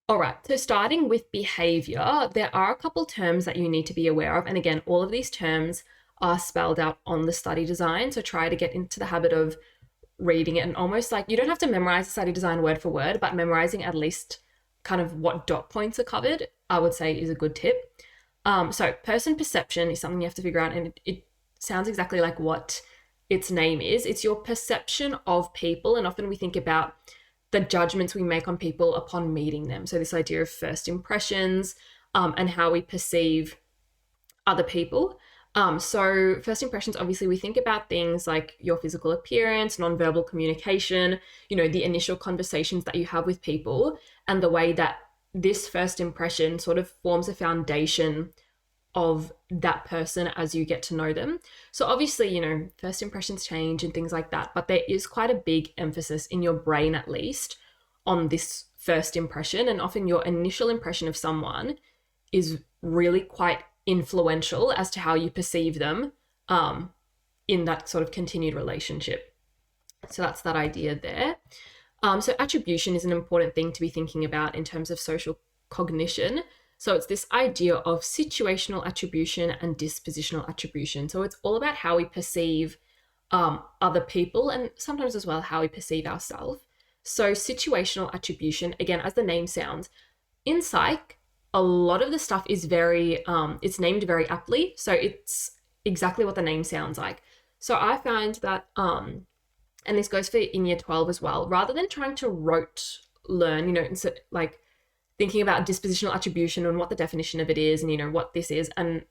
All right, so starting with behavior, there are a couple terms that you need to be aware of. And again, all of these terms are spelled out on the study design. So try to get into the habit of reading it, and almost like you don't have to memorize the study design word for word, but memorizing at least kind of what dot points are covered, I would say is a good tip. So person perception is something you have to figure out, and it sounds exactly like what its name is. It's your perception of people, and often we think about the judgments we make on people upon meeting them. So this idea of first impressions, and how we perceive other people. So first impressions, obviously we think about things like your physical appearance, nonverbal communication, the initial conversations that you have with people, and the way that this first impression sort of forms a foundation of that person as you get to know them. So obviously, first impressions change and things like that, but there is quite a big emphasis in your brain, at least, on this first impression. And often your initial impression of someone is really quite influential as to how you perceive them in that sort of continued relationship. So that's that idea there. So attribution is an important thing to be thinking about in terms of social cognition. So it's this idea of situational attribution and dispositional attribution. So it's all about how we perceive other people, and sometimes as well how we perceive ourselves. So situational attribution, again, as the name sounds, in psych, a lot of the stuff is it's named very aptly. So it's exactly what the name sounds like. So I find that, and this goes for in year 12 as well, rather than trying to rote learn, like thinking about dispositional attribution and what the definition of it is and, what this is, and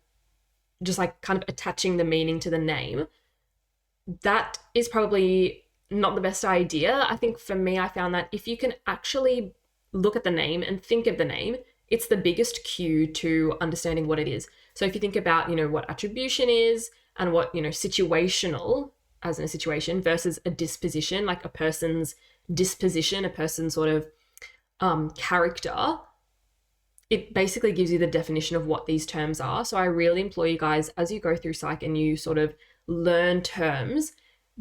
just like kind of attaching the meaning to the name, that is probably not the best idea. I think for me, I found that if you can actually look at the name and think of the name, it's the biggest cue to understanding what it is. So if you think about, what attribution is and what, situational, as in a situation, versus a disposition, like a person's disposition, a person's sort of character, it basically gives you the definition of what these terms are. So I really implore you guys, as you go through psych and you sort of learn terms,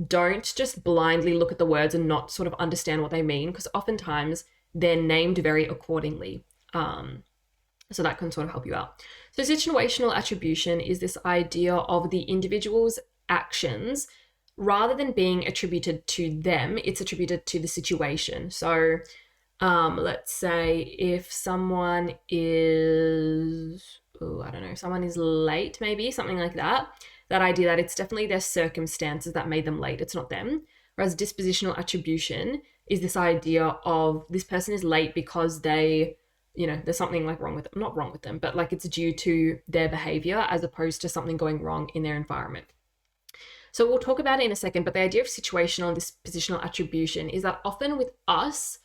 don't just blindly look at the words and not sort of understand what they mean, because oftentimes they're named very accordingly. So that can sort of help you out. So situational attribution is this idea of the individual's actions, rather than being attributed to them, it's attributed to the situation. So let's say if someone is, someone is late, maybe, something like that, that idea that it's definitely their circumstances that made them late, it's not them. Whereas dispositional attribution is this idea of this person is late because they, there's something like wrong with them, not wrong with them, but like it's due to their behavior as opposed to something going wrong in their environment. So we'll talk about it in a second, but the idea of situational and dispositional attribution is that often with us,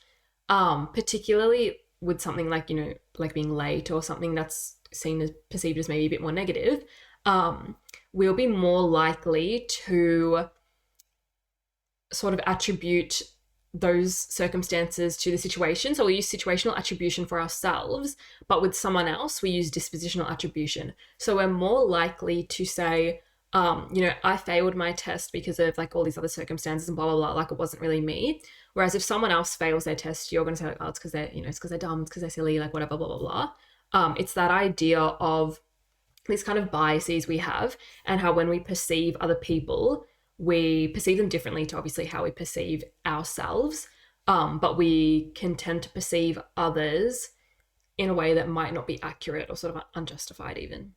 particularly with something like, like being late or something that's perceived as maybe a bit more negative, we'll be more likely to sort of attribute those circumstances to the situation. So we use situational attribution for ourselves, but with someone else, we use dispositional attribution. So we're more likely to say, I failed my test because of like all these other circumstances and blah, blah, blah, like it wasn't really me. Whereas if someone else fails their test, you're going to say, like, oh, it's because they're, it's because they're dumb, it's because they're silly, like whatever, blah, blah, blah. It's that idea of these kind of biases we have, and how when we perceive other people, we perceive them differently to obviously how we perceive ourselves. But we can tend to perceive others in a way that might not be accurate or sort of unjustified even.